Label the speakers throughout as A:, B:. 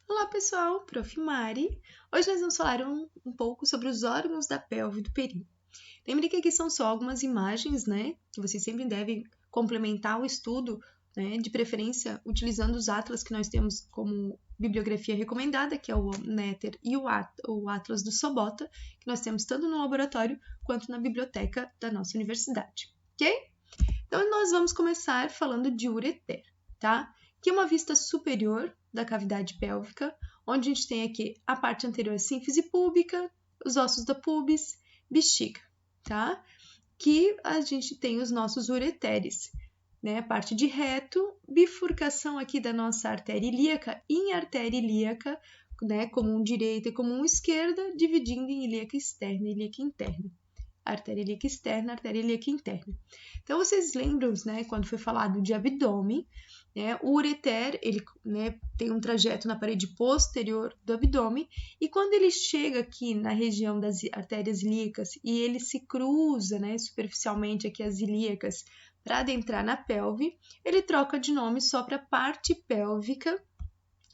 A: Olá pessoal, Prof. Mari. Hoje nós vamos falar um pouco sobre os órgãos da pelve e do períneo. Lembre que aqui são só algumas imagens, né? Que vocês sempre devem complementar o estudo, né? De preferência utilizando os atlas que nós temos como bibliografia recomendada, que é o Netter e o Atlas do Sobota, que nós temos tanto no laboratório quanto na biblioteca da nossa universidade, ok? Então nós vamos começar falando de ureter, tá? Que é uma vista superior da cavidade pélvica, onde a gente tem aqui a parte anterior sínfise púbica, os ossos da pubis, bexiga, tá? Que a gente tem os nossos ureteres, né? A parte de reto, bifurcação aqui da nossa artéria ilíaca em artéria ilíaca, né? Comum direita e comum esquerda, dividindo em ilíaca externa e ilíaca interna. Artéria ilíaca externa, artéria ilíaca interna. Então, vocês lembram, né, quando foi falado de abdômen, né, o ureter, ele, né, tem um trajeto na parede posterior do abdômen, e quando ele chega aqui na região das artérias ilíacas e ele se cruza, né, superficialmente aqui as ilíacas para adentrar na pelve, ele troca de nome só para parte pélvica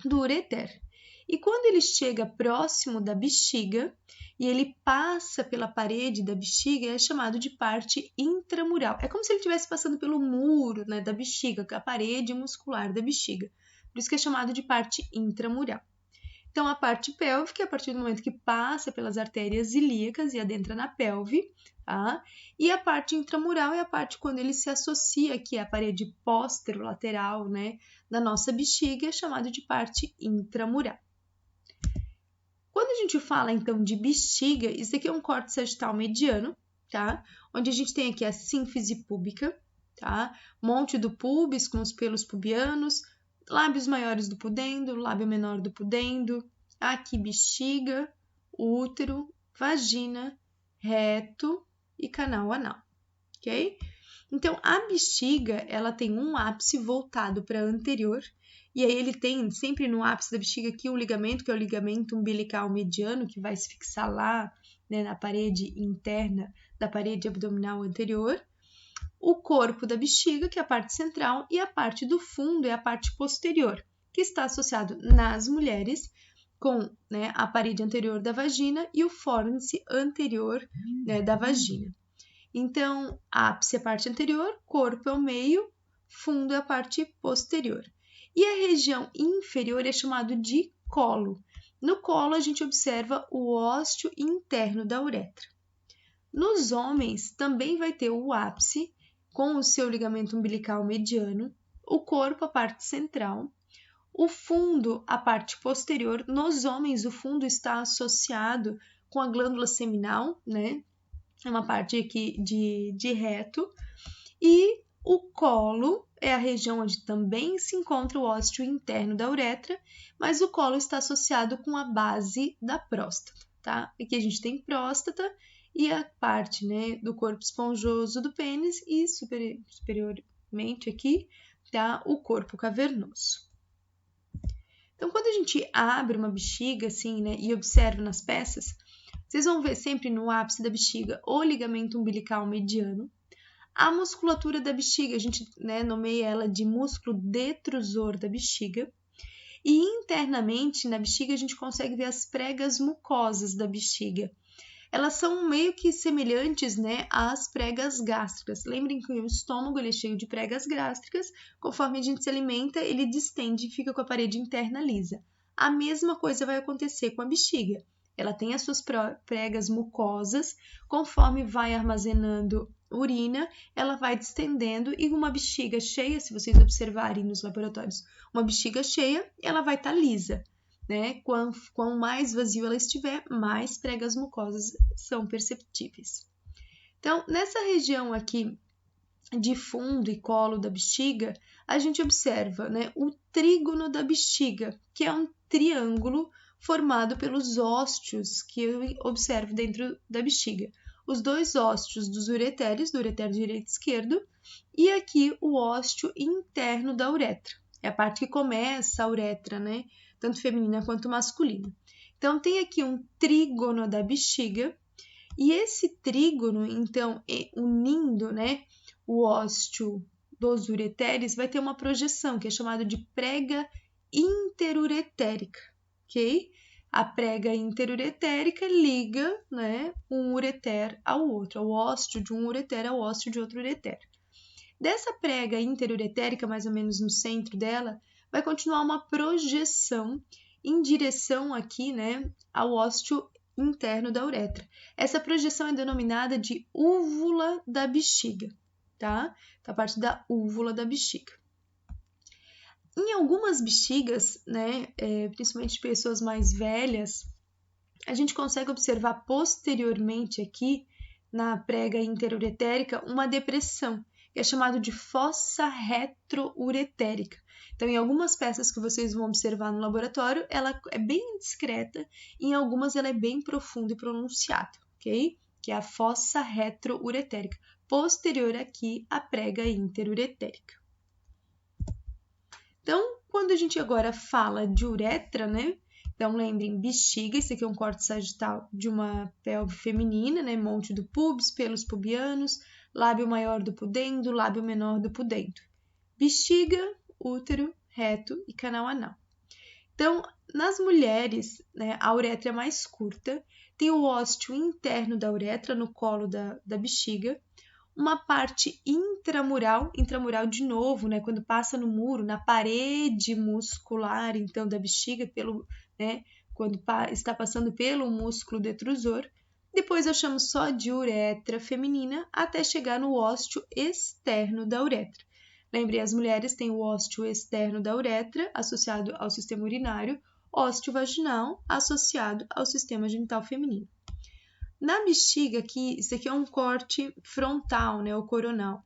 A: do ureter. E quando ele chega próximo da bexiga e ele passa pela parede da bexiga, é chamado de parte intramural. É como se ele estivesse passando pelo muro, né, da bexiga, a parede muscular da bexiga. Por isso que é chamado de parte intramural. Então, a parte pélvica, a partir do momento que passa pelas artérias ilíacas e adentra na pelve, tá? E a parte intramural é a parte quando ele se associa aqui à parede póstero-lateral, né, da nossa bexiga, é chamado de parte intramural. Quando a gente fala, então, de bexiga, isso aqui é um corte sagital mediano, tá? Onde a gente tem aqui a sínfise púbica, tá? Monte do pubis com os pelos pubianos, lábios maiores do pudendo, lábio menor do pudendo, aqui bexiga, útero, vagina, reto e canal anal, ok? Então, a bexiga, ela tem um ápice voltado para anterior, e aí ele tem sempre no ápice da bexiga aqui o ligamento, que é o ligamento umbilical mediano, que vai se fixar lá, né, na parede interna da parede abdominal anterior. O corpo da bexiga, que é a parte central, e a parte do fundo é a parte posterior, que está associado nas mulheres com, né, a parede anterior da vagina e o fórnice anterior, né, da vagina. Então, ápice é a parte anterior, corpo é o meio, fundo é a parte posterior. E a região inferior é chamado de colo. No colo, a gente observa o ósseo interno da uretra. Nos homens, também vai ter o ápice, com o seu ligamento umbilical mediano, o corpo, a parte central, o fundo, a parte posterior. Nos homens, o fundo está associado com a glândula seminal, né? É uma parte aqui de reto, e o colo é a região onde também se encontra o ósseo interno da uretra, mas o colo está associado com a base da próstata, tá? Aqui a gente tem próstata e a parte, né, do corpo esponjoso do pênis e superiormente aqui, tá, o corpo cavernoso. Então, quando a gente abre uma bexiga assim, né, e observa nas peças, vocês vão ver sempre no ápice da bexiga o ligamento umbilical mediano. A musculatura da bexiga, a gente, né, nomeia ela de músculo detrusor da bexiga. E internamente na bexiga a gente consegue ver as pregas mucosas da bexiga. Elas são meio que semelhantes, né, às pregas gástricas. Lembrem que o estômago ele é cheio de pregas gástricas. Conforme a gente se alimenta, ele distende e fica com a parede interna lisa. A mesma coisa vai acontecer com a bexiga. Ela tem as suas pregas mucosas, conforme vai armazenando urina, ela vai distendendo e uma bexiga cheia, se vocês observarem nos laboratórios, uma bexiga cheia, ela vai estar lisa, né? Quanto mais vazio ela estiver, mais pregas mucosas são perceptíveis. Então, nessa região aqui de fundo e colo da bexiga, a gente observa, né, o trígono da bexiga, que é um triângulo formado pelos ósteos que eu observo dentro da bexiga. Os dois ósteos dos ureteres, do ureter direito e esquerdo, e aqui o ósteo interno da uretra. É a parte que começa a uretra, né? Tanto feminina quanto masculina. Então, tem aqui um trígono da bexiga, e esse trígono, então, unindo, né, o ósteo dos ureteres, vai ter uma projeção, que é chamada de prega interuretérica, ok? A prega interuretérica liga, né, um ureter ao outro, ao ósteo de um ureter ao ósteo de outro ureter. Dessa prega interuretérica, mais ou menos no centro dela, vai continuar uma projeção em direção aqui, né, ao ósteo interno da uretra. Essa projeção é denominada de úvula da bexiga, tá? Então, a parte da úvula da bexiga. Em algumas bexigas, né, principalmente pessoas mais velhas, a gente consegue observar posteriormente aqui, na prega interuretérica, uma depressão, que é chamado de fossa retrouretérica. Então, em algumas peças que vocês vão observar no laboratório, ela é bem discreta, em algumas ela é bem profunda e pronunciada, ok? Que é a fossa retrouretérica, posterior aqui à prega interuretérica. Então, quando a gente agora fala de uretra, né? Então, lembrem, bexiga, esse aqui é um corte sagital de uma pelve feminina, né? Monte do pubis, pelos pubianos, lábio maior do pudendo, lábio menor do pudendo. Bexiga, útero, reto e canal anal. Então, nas mulheres, né, a uretra é mais curta, tem o ósteo interno da uretra no colo da bexiga, uma parte intramural de novo, né, quando passa no muro, na parede muscular, então, da bexiga, né, quando está passando pelo músculo detrusor. Depois eu chamo só de uretra feminina até chegar no ósteo externo da uretra. Lembre, as mulheres têm o ósteo externo da uretra associado ao sistema urinário, ósteo vaginal associado ao sistema genital feminino. Na bexiga aqui, isso aqui é um corte frontal, né, o coronal.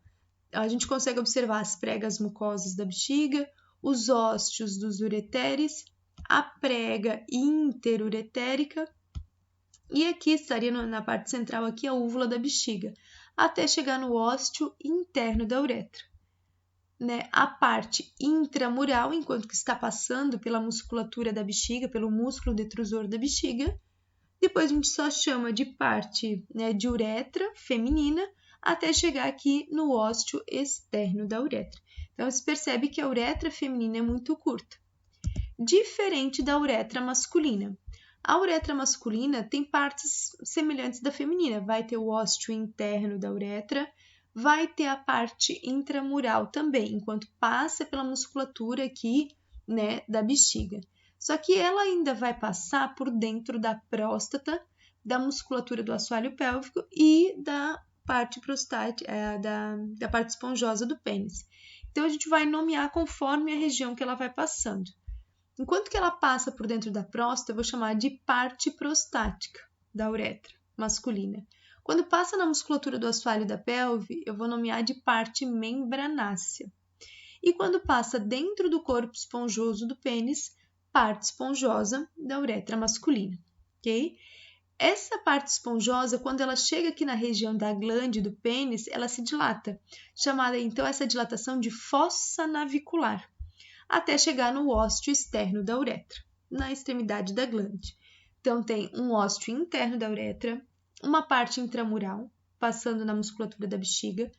A: A gente consegue observar as pregas mucosas da bexiga, os ósteos dos ureteres, a prega interuretérica e aqui estaria na parte central aqui a úvula da bexiga, até chegar no ósteo interno da uretra. Né? A parte intramural, enquanto que está passando pela musculatura da bexiga, pelo músculo detrusor da bexiga. Depois a gente só chama de parte, né, de uretra feminina até chegar aqui no ósteo externo da uretra. Então, se percebe que a uretra feminina é muito curta, diferente da uretra masculina. A uretra masculina tem partes semelhantes da feminina, vai ter o ósteo interno da uretra, vai ter a parte intramural também, enquanto passa pela musculatura aqui, né, da bexiga. Só que ela ainda vai passar por dentro da próstata, da musculatura do assoalho pélvico e da parte prostática, da parte esponjosa do pênis. Então, a gente vai nomear conforme a região que ela vai passando. Enquanto que ela passa por dentro da próstata, eu vou chamar de parte prostática da uretra masculina. Quando passa na musculatura do assoalho da pelve, eu vou nomear de parte membranácea. E quando passa dentro do corpo esponjoso do pênis, parte esponjosa da uretra masculina, ok? Essa parte esponjosa, quando ela chega aqui na região da glande do pênis, ela se dilata, chamada então essa dilatação de fossa navicular, até chegar no ósteo externo da uretra, na extremidade da glande. Então, tem um ósteo interno da uretra, uma parte intramural, passando na musculatura da bexiga,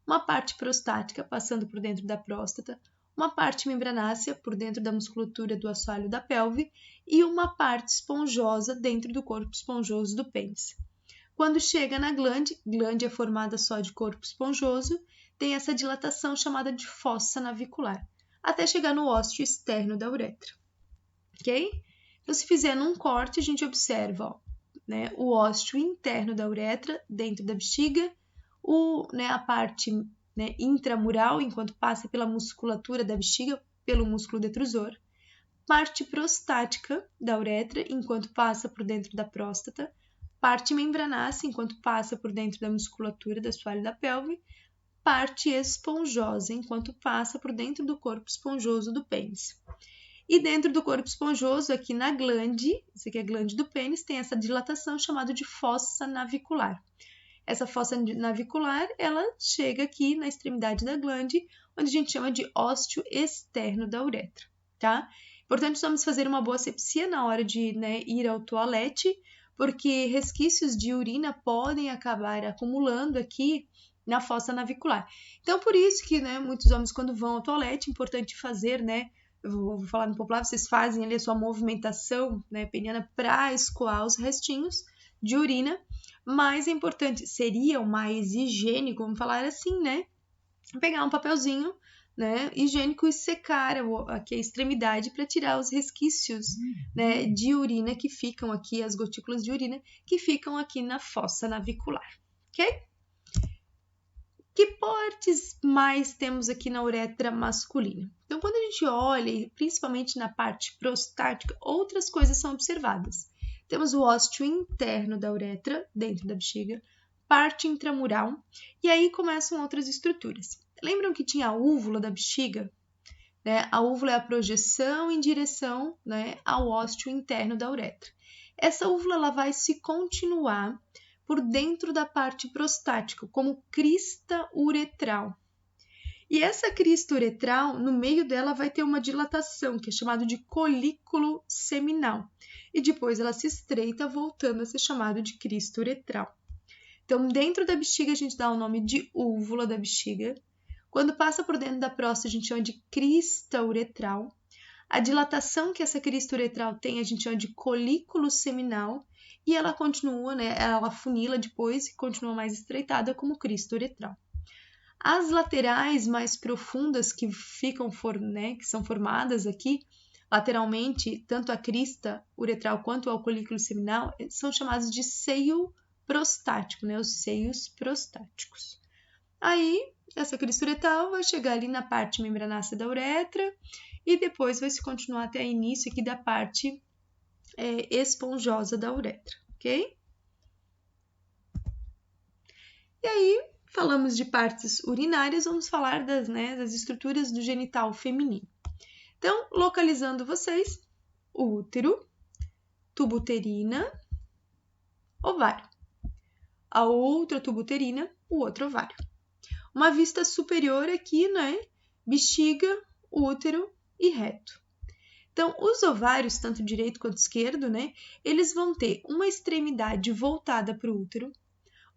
A: uma parte prostática, passando por dentro da próstata, uma parte membranácea por dentro da musculatura do assoalho da pelve e uma parte esponjosa dentro do corpo esponjoso do pênis. Quando chega na glande é formada só de corpo esponjoso, tem essa dilatação chamada de fossa navicular, até chegar no ósteo externo da uretra, ok? Então, se fizer num corte, a gente observa, ó, né, o ósteo interno da uretra dentro da bexiga, a parte, né, intramural, enquanto passa pela musculatura da bexiga, pelo músculo detrusor, parte prostática da uretra, enquanto passa por dentro da próstata, parte membranácea, enquanto passa por dentro da musculatura do assoalho da pelve, parte esponjosa, enquanto passa por dentro do corpo esponjoso do pênis. E dentro do corpo esponjoso, aqui na glande, isso aqui é a glande do pênis, tem essa dilatação chamada de fossa navicular. Essa fossa navicular, ela chega aqui na extremidade da glande, onde a gente chama de ósteo externo da uretra, tá? Portanto, vamos fazer uma boa asepsia na hora de, né, ir ao toalete, porque resquícios de urina podem acabar acumulando aqui na fossa navicular. Então, por isso que, né, muitos homens, quando vão ao toalete, é importante fazer, né, eu vou falar no popular, vocês fazem ali a sua movimentação, né, peniana, para escoar os restinhos de urina. Mais importante, seria o mais higiênico, vamos falar assim, né, pegar um papelzinho, né, higiênico e secar aqui a extremidade para tirar os resquícios, né, de urina que ficam aqui, as gotículas de urina que ficam aqui na fossa navicular, ok? Que portes mais temos aqui na uretra masculina? Então, quando a gente olha, principalmente na parte prostática, outras coisas são observadas. Temos o ósseo interno da uretra, dentro da bexiga, parte intramural, e aí começam outras estruturas. Lembram que tinha a úvula da bexiga? Né? A úvula é a projeção em direção, né, ao ósseo interno da uretra. Essa úvula ela vai se continuar por dentro da parte prostática, como crista uretral. E essa crista uretral, no meio dela vai ter uma dilatação, que é chamado de colículo seminal. E depois ela se estreita, voltando a ser chamado de crista uretral. Então, dentro da bexiga, a gente dá o nome de úvula da bexiga. Quando passa por dentro da próstata, a gente chama de crista uretral. A dilatação que essa crista uretral tem, a gente chama de colículo seminal. E ela continua, né? Ela funila depois e continua mais estreitada como crista uretral. As laterais mais profundas que ficam, né, que são formadas aqui, lateralmente, tanto a crista uretral quanto o colículo seminal, são chamados de seio prostático, né? Os seios prostáticos. Aí, essa crista uretral vai chegar ali na parte membranácea da uretra e depois vai se continuar até o início aqui da parte esponjosa da uretra, ok? E aí, falamos de partes urinárias, vamos falar das estruturas do genital feminino. Então, localizando vocês, útero, tubo uterina, ovário. A outra tubo uterina, o outro ovário. Uma vista superior aqui, né? Bexiga, útero e reto. Então, os ovários, tanto direito quanto esquerdo, né? Eles vão ter uma extremidade voltada para o útero,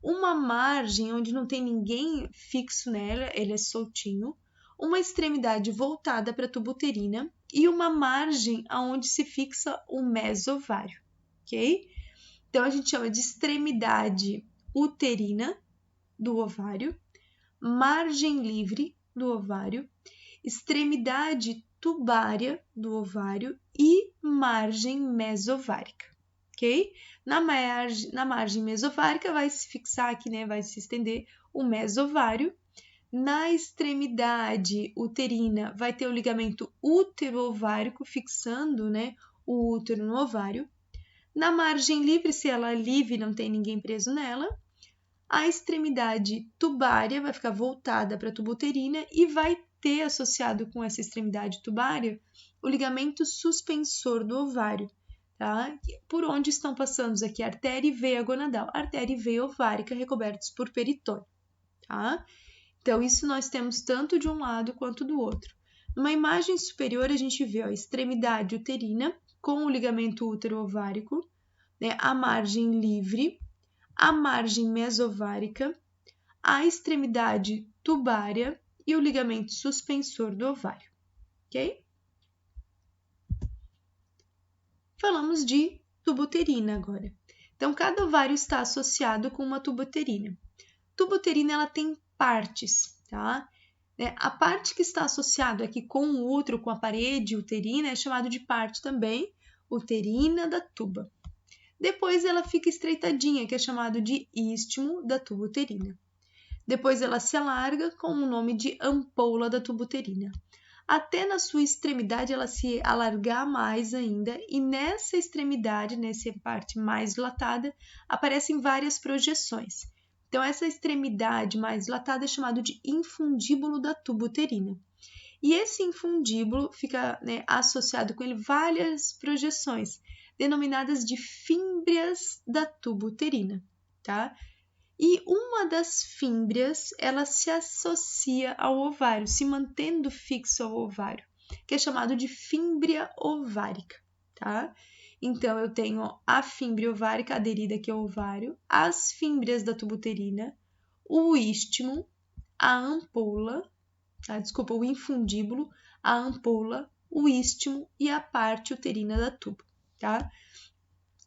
A: uma margem onde não tem ninguém fixo nela, ele é soltinho, uma extremidade voltada para a tuba uterina e uma margem aonde se fixa o mesovário, ok? Então, a gente chama de extremidade uterina do ovário, margem livre do ovário, extremidade tubária do ovário e margem mesovárica, ok? Na margem mesovárica vai se fixar aqui, né? Vai se estender o mesovário. Na extremidade uterina vai ter o ligamento útero-ovárico fixando, né, o útero no ovário. Na margem livre, se ela é livre, não tem ninguém preso nela, a extremidade tubária vai ficar voltada para a tuba uterina e vai ter associado com essa extremidade tubária o ligamento suspensor do ovário, tá? Por onde estão passando aqui a artéria e veia gonadal, artéria e veia ovárica recobertos por peritônio, tá? Então, isso nós temos tanto de um lado quanto do outro. Numa imagem superior, a gente vê a extremidade uterina com o ligamento útero-ovárico, né, a margem livre, a margem mesovárica, a extremidade tubária e o ligamento suspensor do ovário, ok? Falamos de tuba uterina agora. Então, cada ovário está associado com uma tuba uterina. Tuba uterina, ela tem partes, tá? A parte que está associada aqui com o útero, com a parede uterina, é chamada de parte também uterina da tuba. Depois ela fica estreitadinha, que é chamado de istmo da tuba uterina. Depois ela se alarga com o nome de ampola da tuba uterina. Até na sua extremidade ela se alargar mais ainda e nessa extremidade, nessa parte mais dilatada, aparecem várias projeções. Então essa extremidade mais dilatada é chamado de infundíbulo da tuba uterina. E esse infundíbulo fica, né, associado com ele várias projeções, denominadas de fímbrias da tuba uterina, tá? E uma das fímbrias, ela se associa ao ovário, se mantendo fixo ao ovário, que é chamado de fímbria ovárica, tá? Então, eu tenho a fímbria ovárica aderida aqui ao ovário, as fímbrias da tuba uterina, o istmo, a ampola, o infundíbulo, a ampola o istmo e a parte uterina da tuba, tá?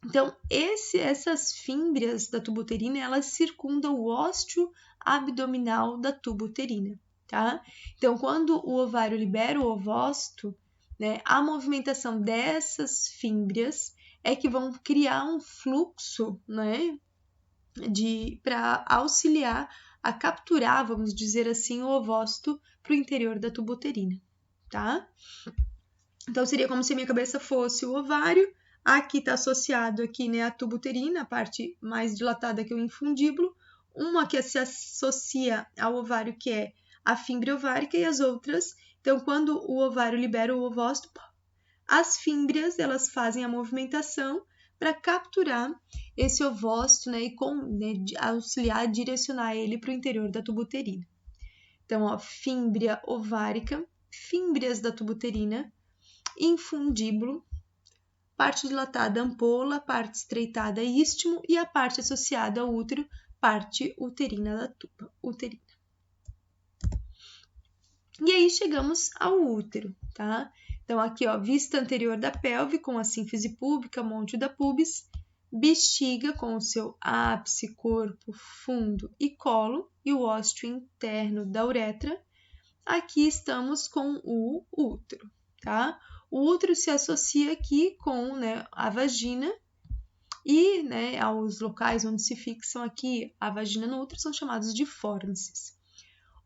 A: Então, essas fímbrias da tuba uterina, elas circundam o ósteo abdominal da tuba uterina, tá? Então, quando o ovário libera o ovócito, né, a movimentação dessas fímbrias é que vão criar um fluxo, né, para auxiliar a capturar, vamos dizer assim, o ovócito para o interior da tuba uterina, tá? Então, seria como se a minha cabeça fosse o ovário. Aqui está associado aqui, né, a tuba uterina, a parte mais dilatada que é o infundíbulo. Uma que se associa ao ovário, que é a fímbria ovárica, e as outras. Então, quando o ovário libera o ovócito, as fímbrias, elas fazem a movimentação para capturar esse ovócito, né, e auxiliar, direcionar ele para o interior da tuba uterina. Então, ó, fímbria ovárica, fímbrias da tuba uterina, infundíbulo, parte dilatada ampola, parte estreitada istmo e a parte associada ao útero, parte uterina da tuba uterina. E aí chegamos ao útero, tá? Então aqui, ó, vista anterior da pelve com a sínfise púbica, monte da pubis, bexiga com o seu ápice, corpo, fundo e colo e o ósteo interno da uretra. Aqui estamos com o útero, tá? O útero se associa aqui com, né, a vagina e, né, aos locais onde se fixam aqui a vagina no útero são chamados de fórnices.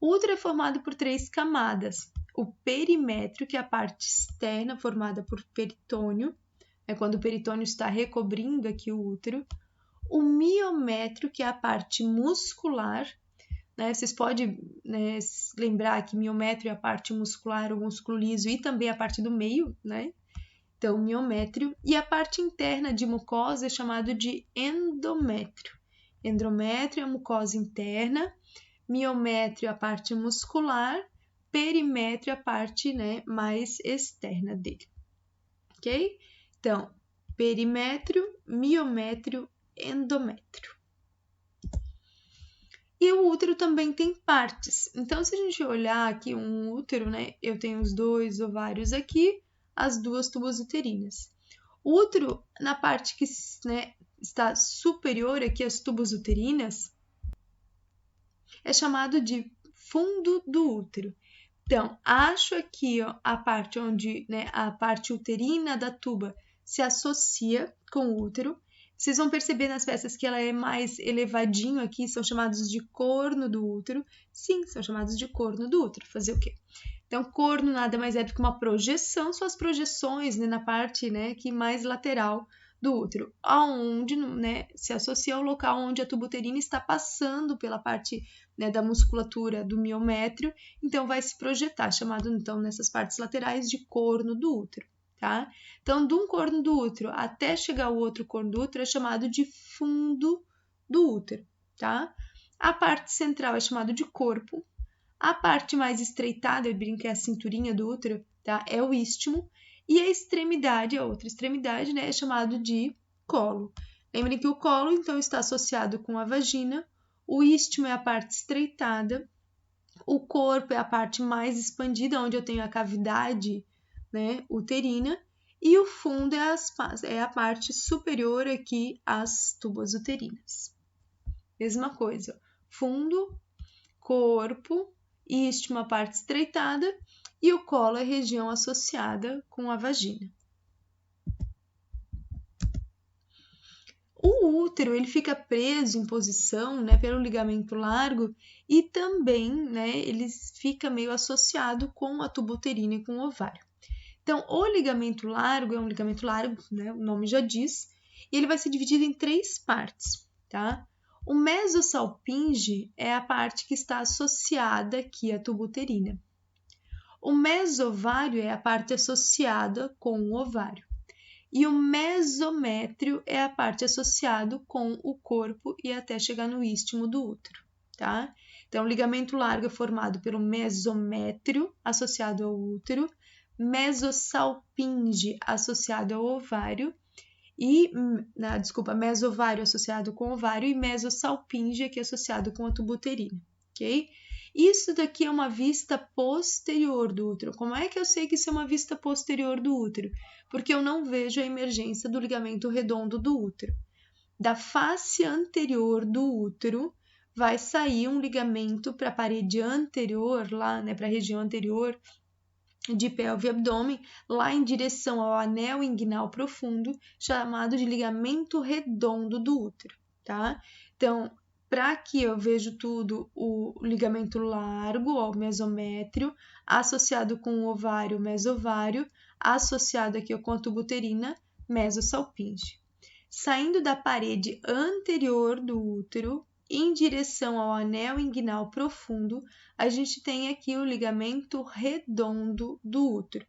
A: O útero é formado por 3 camadas. O perimétrio, que é a parte externa formada por peritônio, é quando o peritônio está recobrindo aqui o útero. O miométrio, que é a parte muscular, né? Vocês podem, né, lembrar que miométrio é a parte muscular, o músculo liso e também a parte do meio, né? Então, miométrio. E a parte interna de mucosa é chamado de endométrio. Endométrio é a mucosa interna, miométrio é a parte muscular, perimétrio é a parte, né, mais externa dele. Ok? Então, perimétrio, miométrio, endométrio. E o útero também tem partes. Então, se a gente olhar aqui um útero, né, eu tenho os 2 ovários aqui, as 2 tubas uterinas. O útero, na parte que, né, está superior aqui às tubas uterinas, é chamado de fundo do útero. Então, acho aqui, ó, a parte onde, né, a parte uterina da tuba se associa com o útero. Vocês vão perceber nas peças que ela é mais elevadinho aqui, são chamados de corno do útero. Sim, são chamados de corno do útero. Fazer o quê? Então, corno nada mais é do que uma projeção, são as projeções, né, na parte, né, que mais lateral do útero, aonde, né, se associa ao local onde a tuba uterina está passando pela parte, né, da musculatura do miométrio, então vai se projetar, chamado então nessas partes laterais de corno do útero, tá? Então, de um corno do útero até chegar ao outro corno do útero é chamado de fundo do útero, tá? A parte central é chamado de corpo, a parte mais estreitada, eu brinco que é a cinturinha do útero, tá? É o istmo. E a extremidade, a outra extremidade, né, é chamado de colo. Lembrem que o colo, então, está associado com a vagina, o istmo é a parte estreitada, o corpo é a parte mais expandida, onde eu tenho a cavidade, né, uterina, e o fundo é a parte superior aqui às tubas uterinas. Mesma coisa, fundo, corpo, istmo, a parte estreitada, e o colo é a região associada com a vagina. O útero ele fica preso em posição, né, pelo ligamento largo e também, né, ele fica meio associado com a tuba uterina e com o ovário. Então, o ligamento largo é um ligamento largo, né, o nome já diz, e ele vai ser dividido em 3 partes, tá? O mesosalpinge é a parte que está associada aqui à tuba uterina. O mesovário é a parte associada com o ovário. E o mesométrio é a parte associada com o corpo e até chegar no istmo do útero, tá? Então, o ligamento largo é formado pelo mesométrio associado ao útero, mesosalpinge associado ao ovário e, mesovário associado com o ovário e mesosalpinge aqui associado com a tuba uterina, ok? Isso daqui é uma vista posterior do útero. Como é que eu sei que isso é uma vista posterior do útero? Porque eu não vejo a emergência do ligamento redondo do útero. Da face anterior do útero vai sair um ligamento para a parede anterior, lá, né, para a região anterior de pelve e abdômen, lá em direção ao anel inguinal profundo, chamado de ligamento redondo do útero, tá? Então, para que eu vejo tudo, o ligamento largo, ó, o mesométrio, associado com o ovário, mesovário, associado aqui com a tubuterina, mesosalpinge. Saindo da parede anterior do útero, em direção ao anel inguinal profundo, a gente tem aqui o ligamento redondo do útero.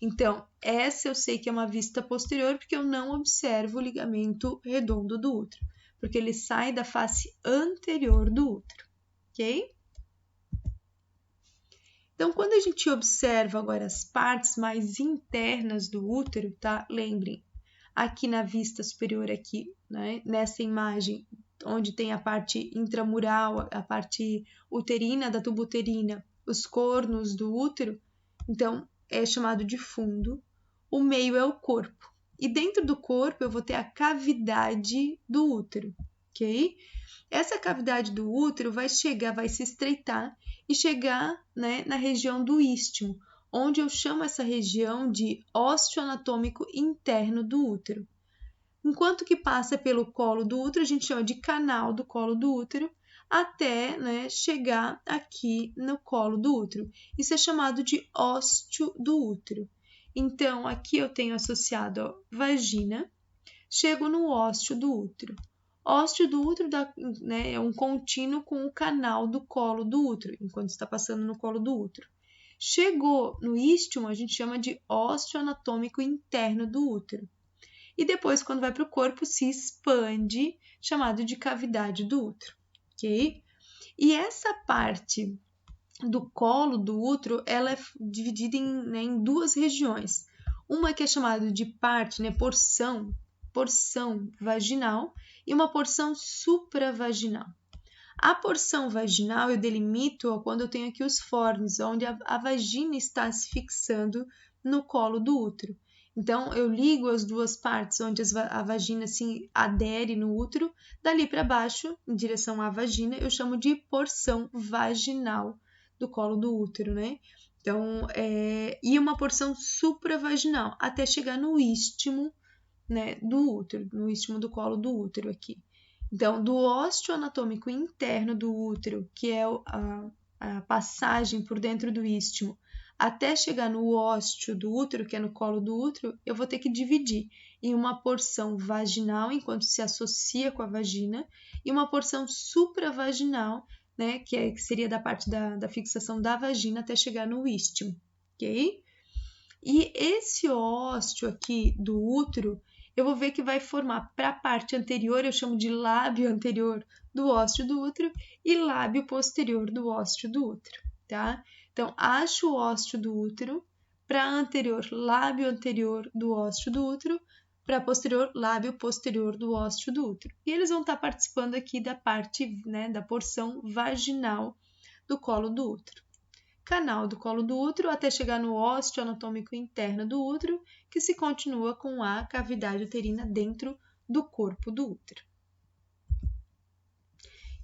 A: Então, essa eu sei que é uma vista posterior, porque eu não observo o ligamento redondo do útero, porque ele sai da face anterior do útero, ok? Então, quando a gente observa agora as partes mais internas do útero, tá? Lembrem, aqui na vista superior, aqui, né? Nessa imagem, onde tem a parte intramural, a parte uterina da tubuterina, os cornos do útero, então é chamado de fundo. O meio é o corpo. E dentro do corpo eu vou ter a cavidade do útero, ok? Essa cavidade do útero vai se estreitar e chegar, né, na região do istmo, onde eu chamo essa região de ósseo anatômico interno do útero. Enquanto que passa pelo colo do útero, a gente chama de canal do colo do útero, até, né, chegar aqui no colo do útero. Isso é chamado de ósseo do útero. Então, aqui eu tenho associado a vagina, chego no ósseo do útero. Ósseo do útero né, é um contínuo com o canal do colo do útero, enquanto está passando no colo do útero. Chegou no istmo, a gente chama de ósseo anatômico interno do útero. E depois, quando vai para o corpo, se expande, chamado de cavidade do útero, ok? E essa parte do colo do útero, ela é dividida em duas regiões. Uma que é chamada de parte, né, porção vaginal, e uma porção supravaginal. A porção vaginal eu delimito quando eu tenho aqui os fornes, onde a vagina está se fixando no colo do útero. Então, eu ligo as duas partes onde a vagina se adere no útero, dali para baixo, em direção à vagina, eu chamo de porção vaginal do colo do útero, né? Então, e uma porção supravaginal, até chegar no istmo, né, do útero, no istmo do colo do útero aqui. Então, do ósseo anatômico interno do útero, que é a passagem por dentro do istmo, até chegar no ósseo do útero, que é no colo do útero, eu vou ter que dividir em uma porção vaginal, enquanto se associa com a vagina, e uma porção supravaginal, né, que seria da parte da fixação da vagina até chegar no istmo, ok? E esse ósseo aqui do útero, eu vou ver que vai formar para a parte anterior, eu chamo de lábio anterior do ósseo do útero e lábio posterior do ósseo do útero, tá? Então, acho o ósseo do útero, para anterior, lábio anterior do ósseo do útero, para posterior, lábio posterior do ósseo do útero. E eles vão estar participando aqui da parte, né, da porção vaginal do colo do útero. Canal do colo do útero até chegar no ósseo anatômico interno do útero, que se continua com a cavidade uterina dentro do corpo do útero.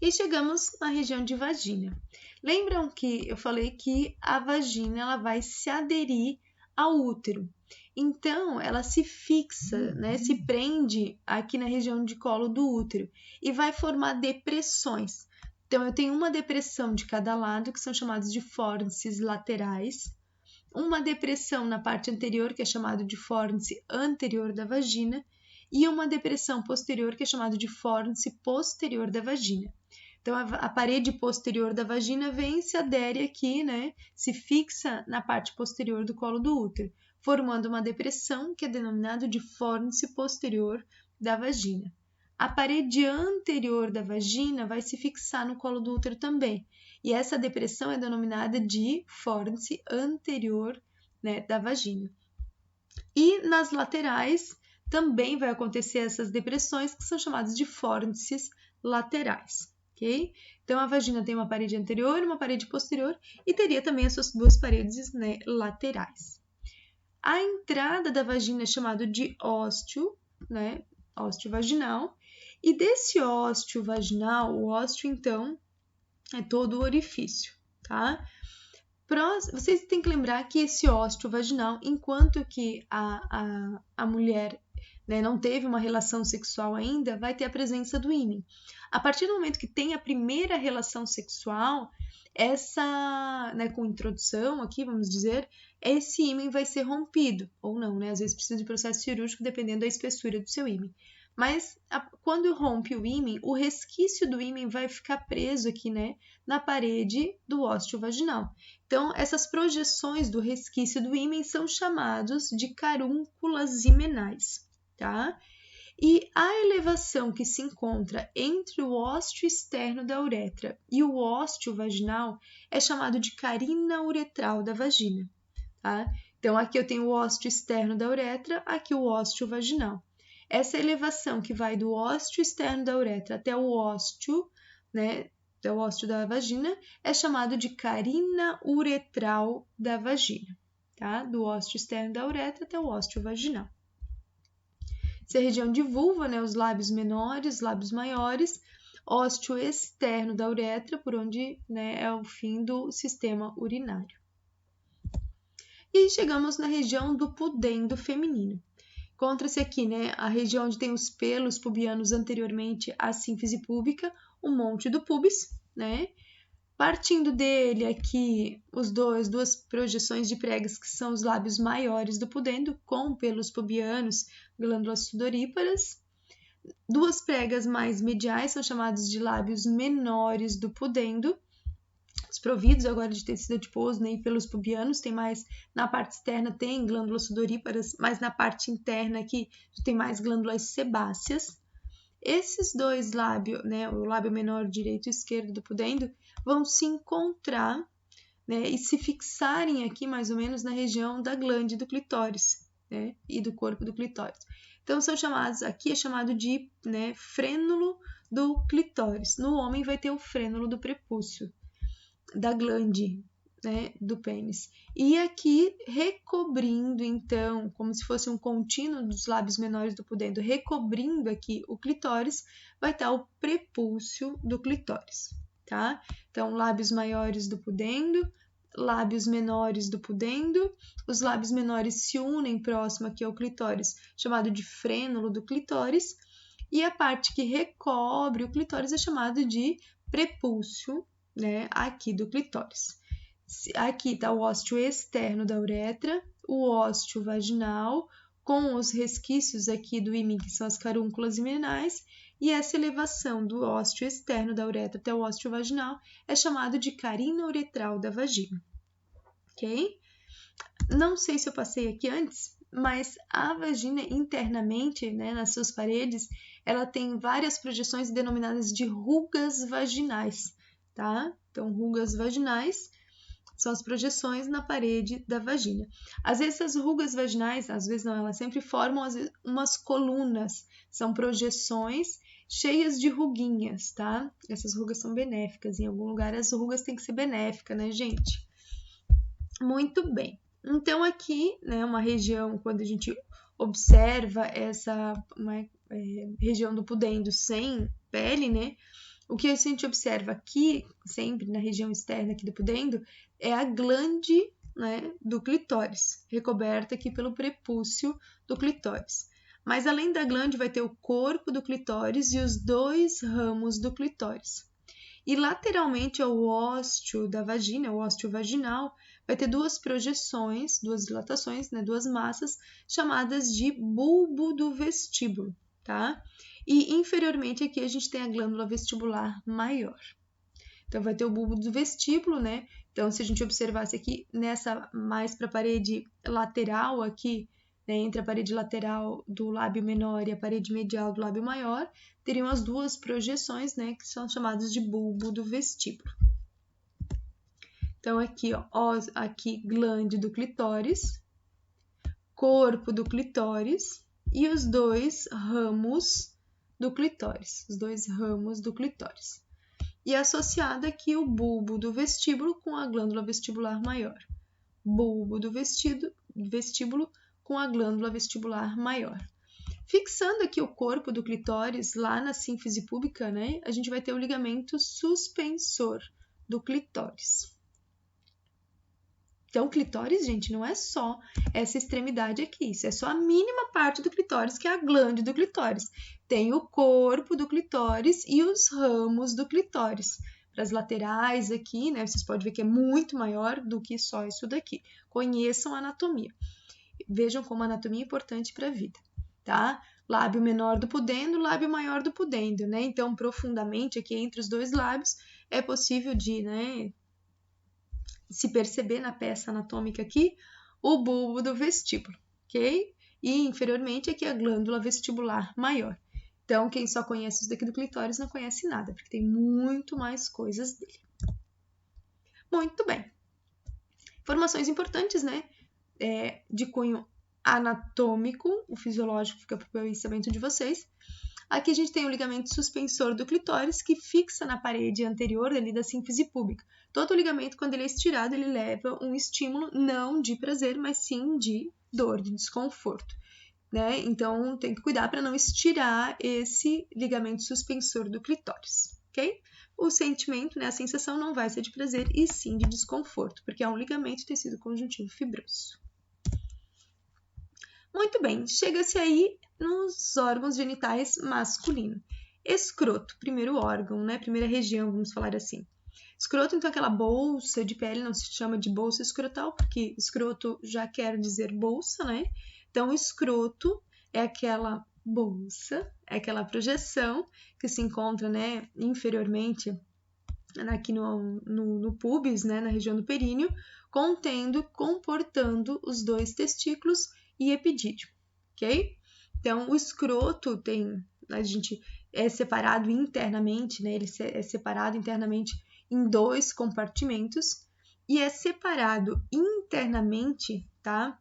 A: E chegamos na região de vagina. Lembram que eu falei que a vagina ela vai se aderir ao útero. Então, ela se fixa, né, se prende aqui na região de colo do útero e vai formar depressões. Então, eu tenho uma depressão de cada lado, que são chamados de fórnices laterais, uma depressão na parte anterior, que é chamado de fórnice anterior da vagina, e uma depressão posterior, que é chamado de fórnice posterior da vagina. Então, a parede posterior da vagina vem e se adere aqui, né? Se fixa na parte posterior do colo do útero, formando uma depressão que é denominada de fórnice posterior da vagina. A parede anterior da vagina vai se fixar no colo do útero também. E essa depressão é denominada de fórnice anterior, né, da vagina. E nas laterais também vai acontecer essas depressões que são chamadas de fórnices laterais. ok? Então, a vagina tem uma parede anterior e uma parede posterior e teria também as suas duas paredes, né, laterais. A entrada da vagina é chamada de ósteo, né, ósteo vaginal, e desse ósteo vaginal, o ósteo, então, é todo o orifício, tá? Vocês têm que lembrar que esse ósteo vaginal, enquanto que a mulher, né, não teve uma relação sexual ainda, vai ter a presença do ímen. A partir do momento que tem a primeira relação sexual, essa, né, com introdução aqui, vamos dizer, esse ímen vai ser rompido, ou não, né? Às vezes precisa de processo cirúrgico, dependendo da espessura do seu ímen. Mas quando rompe o ímen, o resquício do ímen vai ficar preso aqui, né, na parede do ósteo vaginal. Então, essas projeções do resquício do ímen são chamados de carúnculas himenais, tá? E a elevação que se encontra entre o ósteo externo da uretra e o ósteo vaginal é chamado de carina uretral da vagina, tá? Então, aqui eu tenho o ósteo externo da uretra, aqui o ósteo vaginal. Essa elevação que vai do ósteo externo da uretra até o ósteo, né, o ósteo da vagina, é chamado de carina uretral da vagina, tá? Do ósteo externo da uretra até o ósteo vaginal. Essa é a região de vulva, né, os lábios menores, lábios maiores, ósteo externo da uretra, por onde, né, é o fim do sistema urinário. E chegamos na região do pudendo feminino. Encontra-se aqui, né, a região onde tem os pelos pubianos anteriormente à sínfise púbica, o monte do pubis, né? Partindo dele aqui, duas projeções de pregas, que são os lábios maiores do pudendo, com pelos pubianos, glândulas sudoríparas. Duas pregas mais mediais são chamadas de lábios menores do pudendo, desprovidos agora de tecido adiposo, nem pelos pubianos, tem mais na parte externa, tem glândulas sudoríparas, mas na parte interna aqui tem mais glândulas sebáceas. Esses dois lábios, né, o lábio menor direito e esquerdo do pudendo, vão se encontrar, né, e se fixarem aqui mais ou menos na região da glande do clitóris, né, e do corpo do clitóris. Então são chamados, aqui é chamado de, né, frênulo do clitóris. No homem vai ter o frênulo do prepúcio, da glande, né, do pênis. E aqui recobrindo, então, como se fosse um contínuo dos lábios menores do pudendo, recobrindo aqui o clitóris, vai estar o prepúcio do clitóris, tá? Então, lábios maiores do pudendo, lábios menores do pudendo, os lábios menores se unem próximo aqui ao clitóris, chamado de frênulo do clitóris, e a parte que recobre o clitóris é chamado de prepúcio, né, aqui do clitóris. Aqui está o ósteo externo da uretra, o ósteo vaginal, com os resquícios aqui do ímen, que são as carúnculas himenais, e essa elevação do ósteo externo da uretra até o ósteo vaginal é chamado de carina uretral da vagina, ok? Não sei se eu passei aqui antes, mas a vagina internamente, né, nas suas paredes, ela tem várias projeções denominadas de rugas vaginais, tá? Então, rugas vaginais são as projeções na parede da vagina. Às vezes, essas rugas vaginais, às vezes não, elas sempre formam umas colunas, são projeções cheias de ruguinhas, tá? Essas rugas são benéficas, em algum lugar as rugas têm que ser benéficas, né, gente? Muito bem. Então, aqui, né, uma região, quando a gente observa essa região do pudendo sem pele, né, o que a gente observa aqui, sempre na região externa aqui do pudendo, é a glande, né, do clitóris, recoberta aqui pelo prepúcio do clitóris. Mas além da glande, vai ter o corpo do clitóris e os dois ramos do clitóris. E lateralmente ao ósteo da vagina, o ósteo vaginal, vai ter duas projeções, duas dilatações, né, duas massas, chamadas de bulbo do vestíbulo, tá? E inferiormente aqui a gente tem a glândula vestibular maior. Então, vai ter o bulbo do vestíbulo, né? Então, se a gente observasse aqui nessa mais para a parede lateral aqui, né, entre a parede lateral do lábio menor e a parede medial do lábio maior, teriam as duas projeções, né, que são chamadas de bulbo do vestíbulo. Então, aqui, ó, aqui glande do clitóris, corpo do clitóris e os dois ramos do clitóris, os dois ramos do clitóris. e associado aqui o bulbo do vestíbulo com a glândula vestibular maior. Bulbo do vestíbulo com a glândula vestibular maior. Fixando aqui o corpo do clitóris lá na sínfise púbica, né, a gente vai ter o ligamento suspensor do clitóris. Então, o clitóris, gente, não é só essa extremidade aqui, isso é só a mínima parte do clitóris, que é a glândula do clitóris. Tem o corpo do clitóris e os ramos do clitóris. Para as laterais aqui, né, vocês podem ver que é muito maior do que só isso daqui. Conheçam a anatomia. Vejam como a anatomia é importante para a vida, tá? Lábio menor do pudendo, lábio maior do pudendo, né? Então, profundamente aqui entre os dois lábios, é possível de, né, se perceber na peça anatômica aqui, o bulbo do vestíbulo, ok? E inferiormente aqui a glândula vestibular maior. Então, quem só conhece isso daqui do clitóris não conhece nada, porque tem muito mais coisas dele. Muito bem. Informações importantes, né? De cunho anatômico, o fisiológico fica para o conhecimento de vocês. Aqui a gente tem o ligamento suspensor do clitóris que fixa na parede anterior ali da sínfise púbica. Todo ligamento, quando ele é estirado, ele leva um estímulo não de prazer, mas sim de dor, de desconforto, né? Então, tem que cuidar para não estirar esse ligamento suspensor do clitóris, ok? O sentimento, né, a sensação não vai ser de prazer e sim de desconforto, porque é um ligamento tecido conjuntivo fibroso. Muito bem, chega-se aí nos órgãos genitais masculinos. Escroto, primeiro órgão, né? Primeira região, vamos falar assim. Escroto, então, aquela bolsa de pele, não se chama de bolsa escrotal, porque escroto já quer dizer bolsa, né? Então, escroto é aquela bolsa, é aquela projeção que se encontra, né, inferiormente aqui no púbis, né, na região do períneo, comportando os dois testículos e epidídimo, ok? Então, o escroto a gente é separado internamente, né? Ele é separado internamente em dois compartimentos e é separado internamente, tá?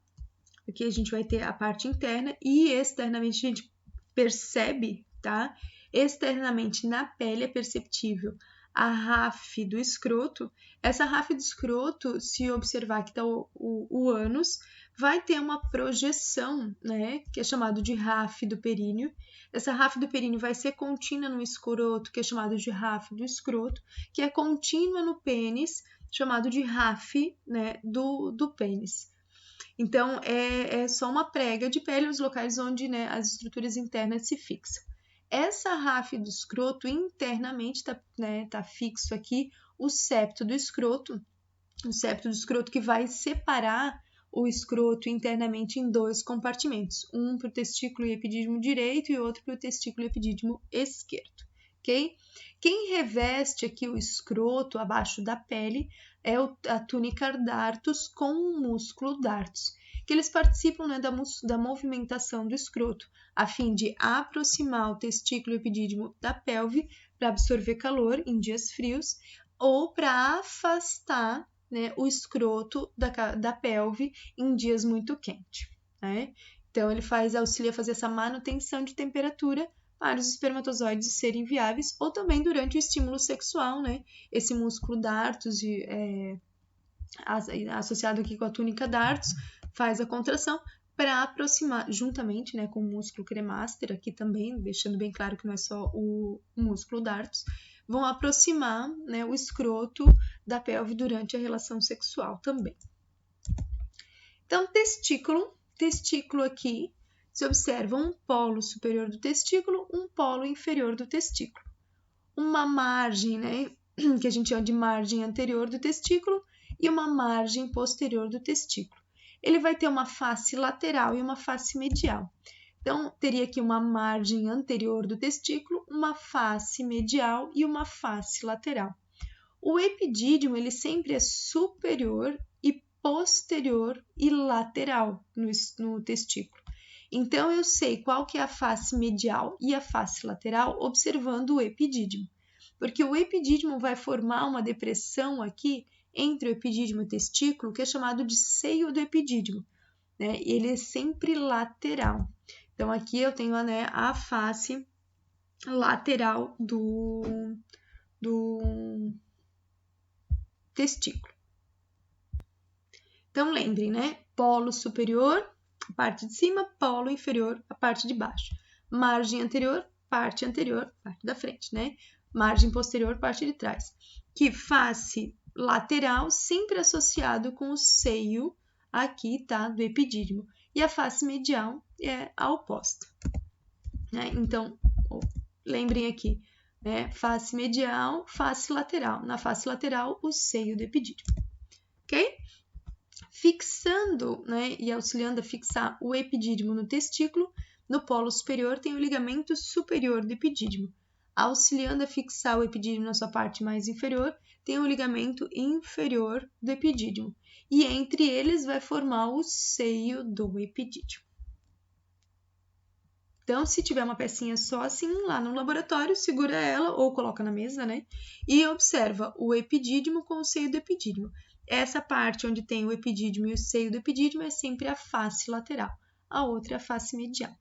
A: Aqui a gente vai ter a parte interna e externamente a gente percebe, tá? Externamente na pele é perceptível a RAF do escroto. Essa RAF do escroto, se observar que está o ânus, vai ter uma projeção, né, que é chamado de RAF do períneo. Essa RAF do períneo vai ser contínua no escroto, que é chamado de RAF do escroto, que é contínua no pênis, chamado de RAF, né, do pênis. Então, é só uma prega de pele nos locais onde, né, as estruturas internas se fixam. Essa RAF do escroto, internamente, tá fixo aqui o septo do escroto que vai separar o escroto internamente em dois compartimentos, um para o testículo e epidídimo direito e outro para o testículo e epidídimo esquerdo, ok? Quem reveste aqui o escroto abaixo da pele é a túnica dartos com o músculo dartos, que eles participam, né, da movimentação do escroto, a fim de aproximar o testículo e epidídimo da pelve para absorver calor em dias frios ou para afastar, né, o escroto da pelve em dias muito quentes, né? Então, ele auxilia a fazer essa manutenção de temperatura para os espermatozoides serem viáveis ou também durante o estímulo sexual, né? Esse músculo dartos, associado aqui com a túnica dartos, faz a contração para aproximar, juntamente, né, com o músculo cremaster, aqui também, deixando bem claro que não é só o músculo dartos, vão aproximar, né, o escroto da pelve durante a relação sexual também. Então, testículo aqui, se observa um polo superior do testículo, um polo inferior do testículo. Uma margem, né, que a gente chama de margem anterior do testículo e uma margem posterior do testículo. Ele vai ter uma face lateral e uma face medial. Então, teria aqui uma margem anterior do testículo, uma face medial e uma face lateral. O epidídimo, ele sempre é superior e posterior e lateral no testículo. Então, eu sei qual que é a face medial e a face lateral observando o epidídimo, porque o epidídimo vai formar uma depressão aqui entre o epidídimo e o testículo, que é chamado de seio do epidídimo, né? E ele é sempre lateral. Então, aqui eu tenho, né, a face lateral testículo. Então, lembrem, né? Polo superior, a parte de cima, polo inferior, a parte de baixo. Margem anterior, parte da frente, né? Margem posterior, parte de trás. Que face lateral sempre associado com o seio aqui, tá? Do epidídimo. E a face medial é a oposta, né? Então, lembrem aqui, né? Face medial, face lateral. Na face lateral, o seio do epidídimo, ok? Fixando, né, e auxiliando a fixar o epidídimo no testículo, no polo superior tem o ligamento superior do epidídimo. Auxiliando a fixar o epidídimo na sua parte mais inferior, tem o ligamento inferior do epidídimo. E entre eles vai formar o seio do epidídimo. Então, se tiver uma pecinha só assim lá no laboratório, segura ela ou coloca na mesa, né? E observa o epidídimo com o seio do epidídimo. Essa parte onde tem o epidídimo e o seio do epidídimo é sempre a face lateral. A outra é a face medial.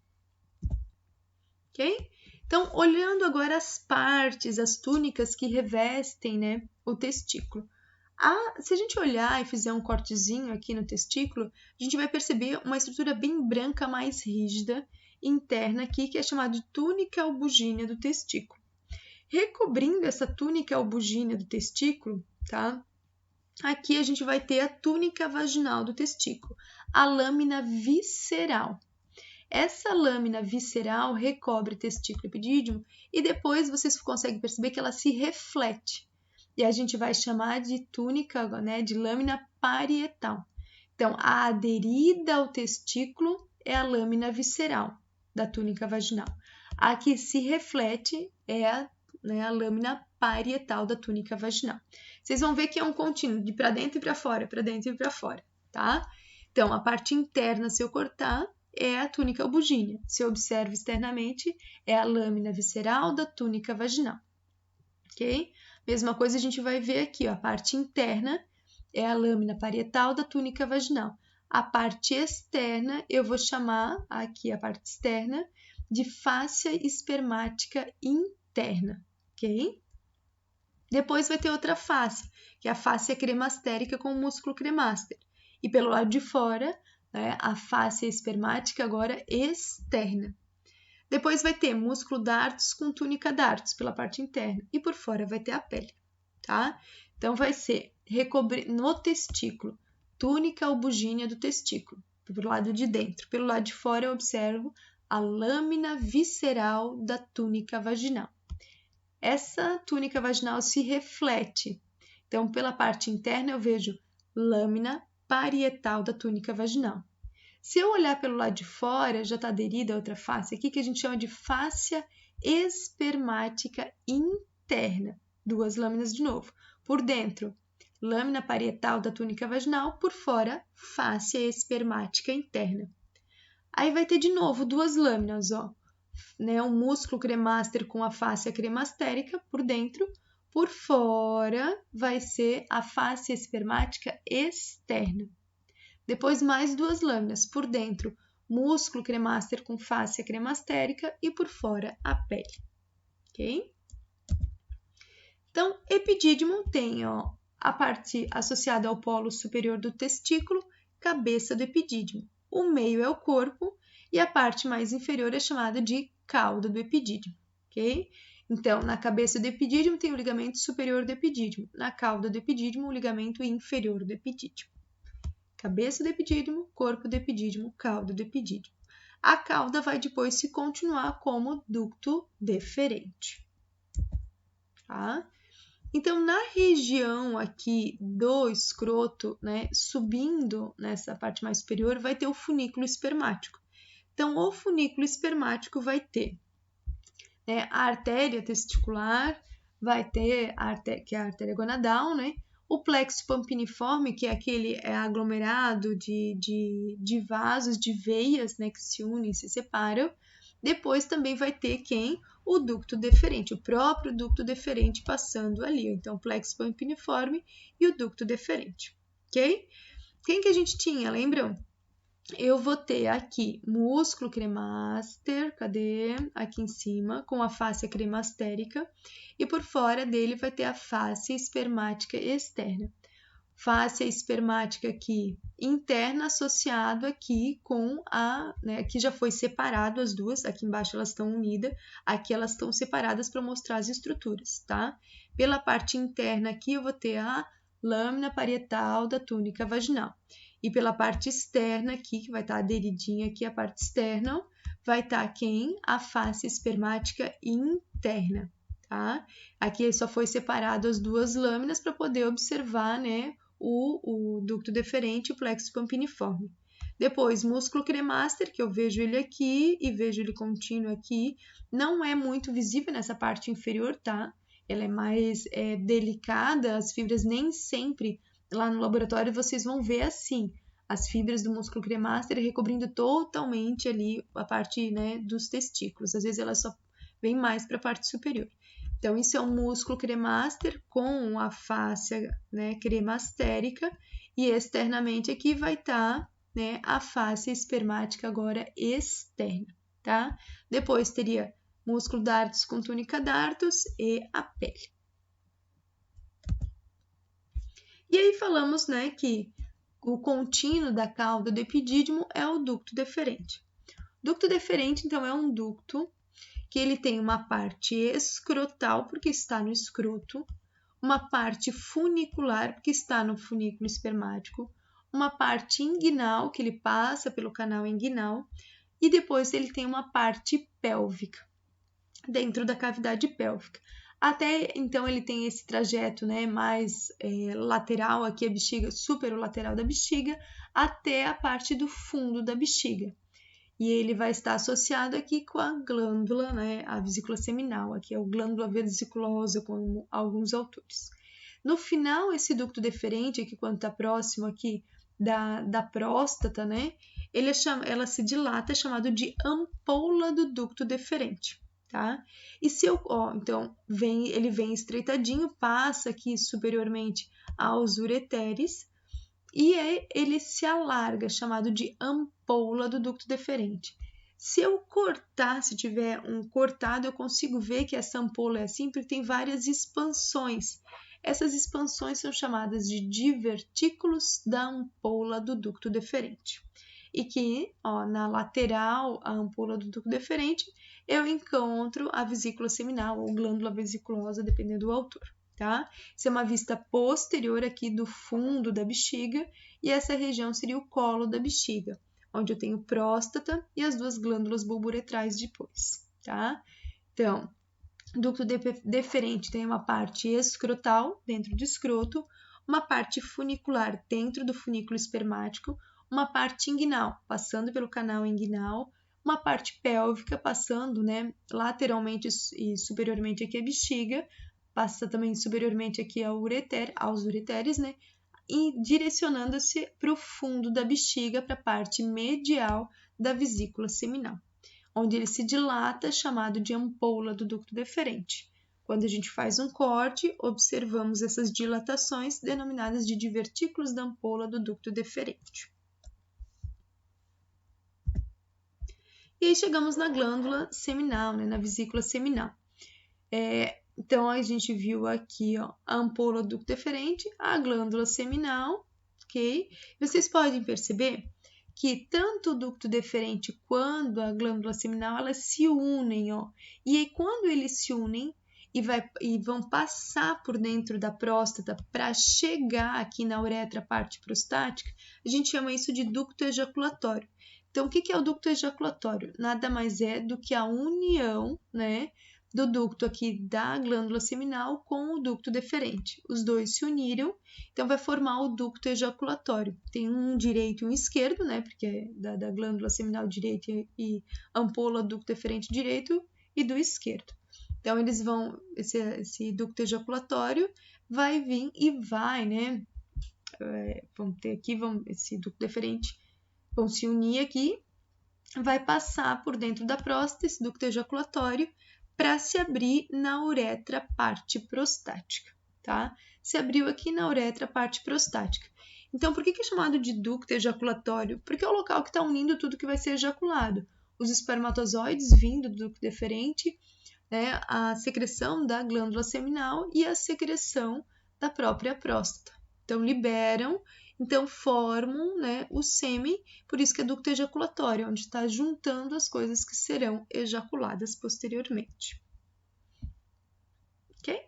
A: Ok? Então, olhando agora as partes, as túnicas que revestem, né, o testículo. Se a gente olhar e fizer um cortezinho aqui no testículo, a gente vai perceber uma estrutura bem branca, mais rígida, interna aqui, que é chamada de túnica albugínea do testículo. Recobrindo essa túnica albugínea do testículo, tá? Aqui a gente vai ter a túnica vaginal do testículo, a lâmina visceral. Essa lâmina visceral recobre testículo e epidídimo e depois vocês conseguem perceber que ela se reflete. E a gente vai chamar de túnica, né, de lâmina parietal. Então, a aderida ao testículo é a lâmina visceral da túnica vaginal. A que se reflete é a lâmina parietal da túnica vaginal. Vocês vão ver que é um contínuo de para dentro e para fora, tá? Então, a parte interna, se eu cortar, é a túnica albugínea. Se eu observo externamente, é a lâmina visceral da túnica vaginal, ok? Mesma coisa a gente vai ver aqui, ó, a parte interna é a lâmina parietal da túnica vaginal. A parte externa, eu vou chamar aqui a parte externa de fáscia espermática interna, ok? Depois vai ter outra face, que é a fáscia cremastérica com o músculo cremaster. E pelo lado de fora, né, a fáscia espermática agora externa. Depois vai ter músculo dartos com túnica dartos pela parte interna. E por fora vai ter a pele, tá? Então vai ser recobrir no testículo, túnica albugínea do testículo, pelo lado de dentro. Pelo lado de fora eu observo a lâmina visceral da túnica vaginal. Essa túnica vaginal se reflete. Então, pela parte interna, eu vejo lâmina parietal da túnica vaginal. Se eu olhar pelo lado de fora, já está aderida a outra face aqui, que a gente chama de fáscia espermática interna. Duas lâminas de novo. Por dentro, lâmina parietal da túnica vaginal, por fora, fáscia espermática interna. Aí vai ter de novo duas lâminas, ó. Né, um músculo cremaster com a fáscia cremastérica por dentro, por fora vai ser a fáscia espermática externa. Depois mais duas lâminas, por dentro músculo cremaster com fáscia cremastérica e por fora a pele, ok? Então, epidídimo tem, ó, a parte associada ao polo superior do testículo, cabeça do epidídimo. O meio é o corpo e a parte mais inferior é chamada de cauda do epidídimo, ok? Então, na cabeça do epidídimo tem o ligamento superior do epidídimo, na cauda do epidídimo o ligamento inferior do epidídimo. Cabeça do epidídimo, corpo do epidídimo, cauda do epidídimo. A cauda vai depois se continuar como ducto deferente, tá? Então, na região aqui do escroto, né, subindo nessa parte mais superior, vai ter o funículo espermático. Então, o funículo espermático vai ter, né, a artéria testicular, vai ter que é a artéria gonadal, né? O plexo pampiniforme, que é aquele aglomerado de vasos, de veias, né, que se unem e se separam. Depois também vai ter quem? O ducto deferente, o próprio ducto deferente passando ali. Então, o plexo pampiniforme e o ducto deferente, ok? Quem que a gente tinha, lembram? eu vou ter aqui músculo cremaster, cadê? Aqui em cima, com a fáscia cremastérica, e por fora dele vai ter a fáscia espermática externa. Fáscia espermática aqui interna associado aqui com a, né, aqui já foi separado as duas, aqui embaixo elas estão unidas, aqui elas estão separadas para mostrar as estruturas, tá? Pela parte interna aqui eu vou ter a lâmina parietal da túnica vaginal. E pela parte externa aqui, que vai estar aderidinha aqui a parte externa, vai estar quem? A fáscia espermática interna, tá? Aqui só foi separado as duas lâminas para poder observar, né, o ducto deferente e o plexo pampiniforme. Depois, músculo cremaster, que eu vejo ele aqui e vejo ele contínuo aqui, não é muito visível nessa parte inferior, tá? Ela é mais delicada, as fibras nem sempre lá no laboratório vocês vão ver assim, as fibras do músculo cremaster recobrindo totalmente ali a parte, né, dos testículos. Às vezes ela só vem mais para a parte superior. Então, isso é um músculo cremaster com a fáscia, né, cremastérica e externamente aqui vai estar, né, a fáscia espermática agora externa, tá? Depois teria músculo dartos com túnica dartos e a pele. E aí falamos, né, que o contínuo da cauda do epidídimo é o ducto deferente. Ducto deferente, então, é um ducto que ele tem uma parte escrotal, porque está no escroto, uma parte funicular, porque está no funículo espermático, uma parte inguinal, que ele passa pelo canal inguinal, e depois ele tem uma parte pélvica, dentro da cavidade pélvica. Até então ele tem esse trajeto, né, mais lateral, aqui a bexiga, superolateral da bexiga, até a parte do fundo da bexiga. E ele vai estar associado aqui com a glândula, né, a vesícula seminal, aqui é o glândula vesiculosa, como alguns autores. No final, esse ducto deferente, aqui quando está próximo aqui da próstata, né, ela se dilata, é chamado de ampola do ducto deferente, tá? E se eu, então, ele vem estreitadinho, passa aqui superiormente aos ureteres, e ele se alarga, chamado de ampola do ducto deferente. Se eu cortar, se tiver um cortado, eu consigo ver que essa ampola é assim, porque tem várias expansões. Essas expansões são chamadas de divertículos da ampola do ducto deferente. E que, na lateral, a ampola do ducto deferente, eu encontro a vesícula seminal ou glândula vesiculosa, dependendo do autor. Tá? Isso é uma vista posterior aqui do fundo da bexiga e essa região seria o colo da bexiga, onde eu tenho próstata e as duas glândulas bulburetrais depois, tá? Então, ducto deferente tem uma parte escrotal dentro do escroto, uma parte funicular dentro do funículo espermático, uma parte inguinal passando pelo canal inguinal, uma parte pélvica passando, né, lateralmente e superiormente aqui a bexiga, passa também superiormente aqui aos ureteres, né? E direcionando-se para o fundo da bexiga, para a parte medial da vesícula seminal, onde ele se dilata, chamado de ampola do ducto deferente. Quando a gente faz um corte, observamos essas dilatações, denominadas de divertículos da ampola do ducto deferente. E aí chegamos na glândula seminal, né? Na vesícula seminal. Então, a gente viu aqui, a ampola do ducto deferente, a glândula seminal, ok? Vocês podem perceber que tanto o ducto deferente quanto a glândula seminal, elas se unem, E aí, quando eles se unem e vão passar por dentro da próstata para chegar aqui na uretra, parte prostática, a gente chama isso de ducto ejaculatório. Então, o que é o ducto ejaculatório? Nada mais é do que a união, né, do ducto aqui da glândula seminal com o ducto deferente. Os dois se uniram, então vai formar o ducto ejaculatório. Tem um direito e um esquerdo, né? Porque é da glândula seminal direita e ampola ducto deferente direito e do esquerdo. Então eles vão, esse ducto ejaculatório vai vir e vai, né? Vamos ter aqui, esse ducto deferente vão se unir aqui, vai passar por dentro da próstata, esse ducto ejaculatório, para se abrir na uretra parte prostática, tá? Se abriu aqui na uretra parte prostática. Então, por que é chamado de ducto ejaculatório? Porque é o local que está unindo tudo que vai ser ejaculado. Os espermatozoides vindo do ducto deferente, né, a secreção da glândula seminal e a secreção da própria próstata. Então, liberam, então formam, né, o sêmen, por isso que é ducto ejaculatório, onde está juntando as coisas que serão ejaculadas posteriormente. Ok?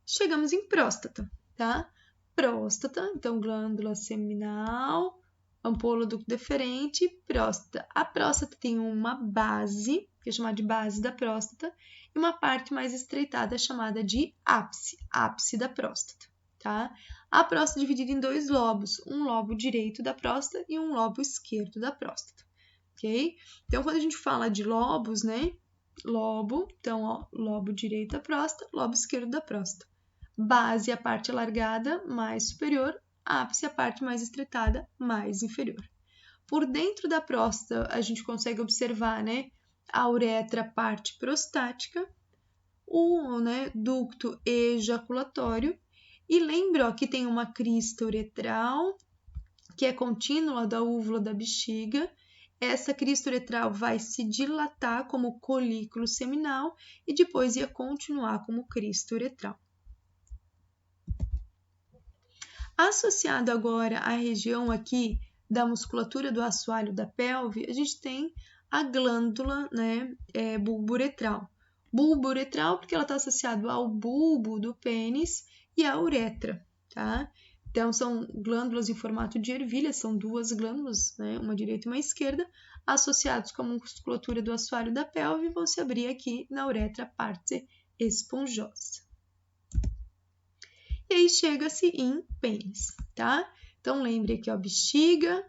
A: Chegamos em próstata, tá? Próstata, então glândula seminal, ampola ducto deferente, próstata. A próstata tem uma base, que é chamada de base da próstata, e uma parte mais estreitada chamada de ápice, ápice da próstata, tá? A próstata é dividida em dois lobos, um lobo direito da próstata e um lobo esquerdo da próstata, ok? Então, quando a gente fala de lobos, né? Lobo, então, ó, lobo direito da próstata, lobo esquerdo da próstata. Base, a parte alargada, mais superior, ápice, a parte mais estreitada, mais inferior. Por dentro da próstata, a gente consegue observar, né, a uretra, parte prostática, o, né, ducto ejaculatório, e lembra, ó, que tem uma crista uretral, que é contínua da úvula da bexiga. Essa crista uretral vai se dilatar como colículo seminal e depois ia continuar como crista uretral. Associado agora à região aqui da musculatura do assoalho da pelve, a gente tem a glândula, né, bulbo uretral. Bulbo uretral porque ela está associada ao bulbo do pênis e à uretra, tá? Então, são glândulas em formato de ervilha, são duas glândulas, né, uma direita e uma esquerda, associados com a musculatura do assoalho da pelve, vão se abrir aqui na uretra, parte esponjosa. E aí chega-se em pênis, tá? Então, lembre aqui, ó, bexiga,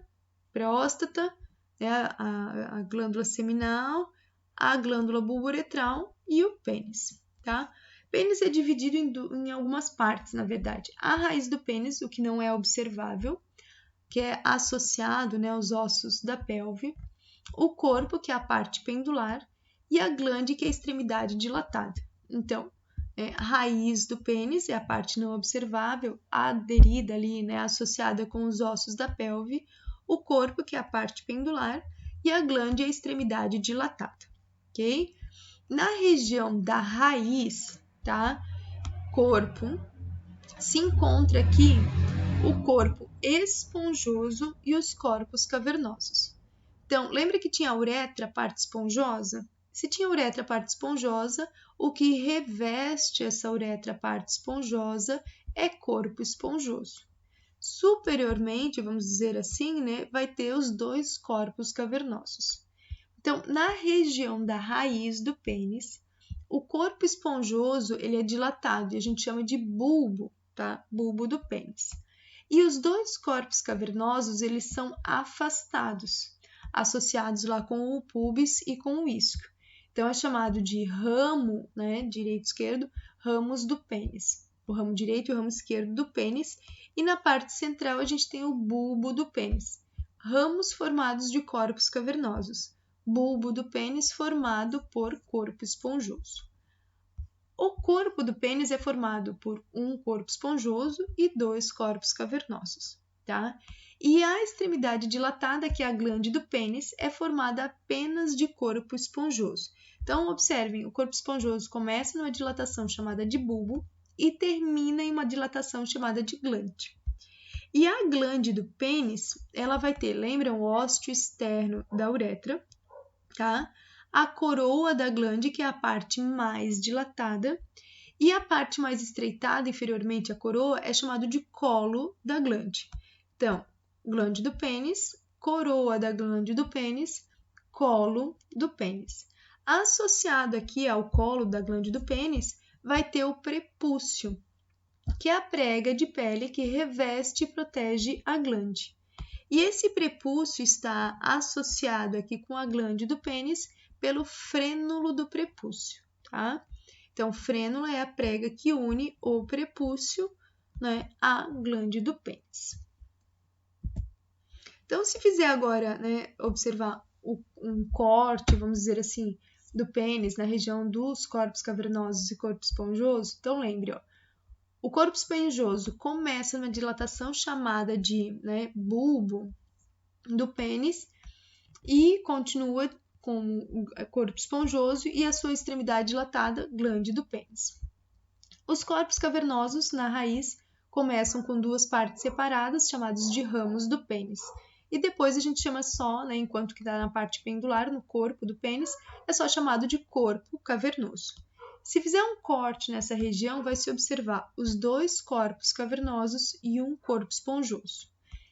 A: próstata, né, a glândula seminal, a glândula bulbouretral e o pênis, tá? Pênis é dividido em algumas partes, na verdade. A raiz do pênis, o que não é observável, que é associado, né, aos ossos da pelve, o corpo, que é a parte pendular, e a glande, que é a extremidade dilatada. Então, a raiz do pênis é a parte não observável, aderida ali, né, associada com os ossos da pelve, o corpo, que é a parte pendular, e a glande é a extremidade dilatada, ok? Na região da raiz, tá? Corpo, se encontra aqui o corpo esponjoso e os corpos cavernosos. Então, lembra que tinha a uretra, parte esponjosa? Se tinha uretra, parte esponjosa, o que reveste essa uretra, parte esponjosa, é corpo esponjoso. Superiormente, vamos dizer assim, né, vai ter os dois corpos cavernosos. Então, na região da raiz do pênis, o corpo esponjoso ele é dilatado e a gente chama de bulbo, tá? Bulbo do pênis. E os dois corpos cavernosos, eles são afastados, associados lá com o pubis e com o isquio. Então, é chamado de ramo, né, direito e esquerdo, ramos do pênis. O ramo direito e o ramo esquerdo do pênis. E na parte central, a gente tem o bulbo do pênis. Ramos formados de corpos cavernosos. Bulbo do pênis formado por corpo esponjoso. O corpo do pênis é formado por um corpo esponjoso e dois corpos cavernosos, tá? E a extremidade dilatada, que é a glande do pênis, é formada apenas de corpo esponjoso. Então, observem, o corpo esponjoso começa numa dilatação chamada de bulbo e termina em uma dilatação chamada de glande. E a glande do pênis, ela vai ter, lembram, o ósseo externo da uretra, tá? A coroa da glande, que é a parte mais dilatada, e a parte mais estreitada, inferiormente à coroa, é chamado de colo da glande. Então, glande do pênis, coroa da glande do pênis, colo do pênis. Associado aqui ao colo da glande do pênis, vai ter o prepúcio, que é a prega de pele que reveste e protege a glande. E esse prepúcio está associado aqui com a glande do pênis pelo frênulo do prepúcio, tá? Então, frênulo é a prega que une o prepúcio, né, à glande do pênis. Então, se fizer agora, né, observar um corte, vamos dizer assim, do pênis na região dos corpos cavernosos e corpo esponjoso, então lembre, ó, O corpo esponjoso começa numa dilatação chamada de, né, bulbo do pênis e continua com o corpo esponjoso e a sua extremidade dilatada, glande do pênis. Os corpos cavernosos na raiz começam com duas partes separadas, chamadas de ramos do pênis. E depois a gente chama só, né, enquanto que está na parte pendular, no corpo do pênis, é só chamado de corpo cavernoso. Se fizer um corte nessa região, vai se observar os dois corpos cavernosos e um corpo esponjoso.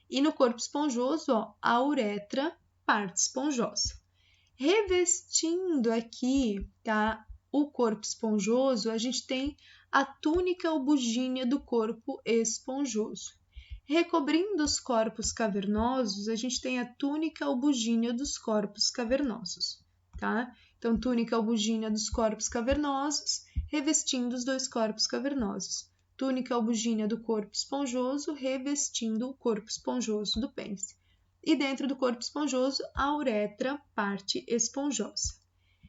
A: E no corpo esponjoso, ó, a uretra, parte esponjosa. Revestindo aqui, tá, o corpo esponjoso, a gente tem a túnica albugínea do corpo esponjoso. Recobrindo os corpos cavernosos, a gente tem a túnica albugínea dos corpos cavernosos, tá? Então, túnica albugínea dos corpos cavernosos, revestindo os dois corpos cavernosos. Túnica albugínea do corpo esponjoso, revestindo o corpo esponjoso do pênis. E dentro do corpo esponjoso, a uretra, parte esponjosa.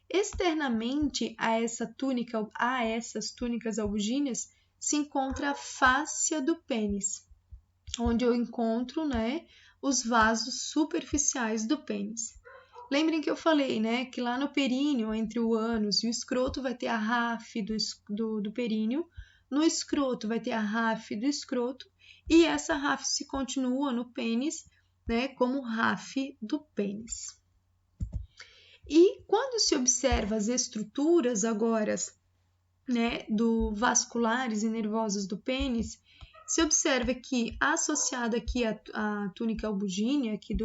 A: Externamente a essas túnicas albugíneas se encontra a fáscia do pênis, onde eu encontro, né, os vasos superficiais do pênis. Lembrem que eu falei, né, que lá no períneo, entre o ânus e o escroto, vai ter a rafe do períneo, no escroto vai ter a rafe do escroto, e essa rafe se continua no pênis, né, como rafe do pênis. E quando se observa as estruturas agora, né, vasculares e nervosas do pênis, se observa que associada aqui à túnica albugínea, aqui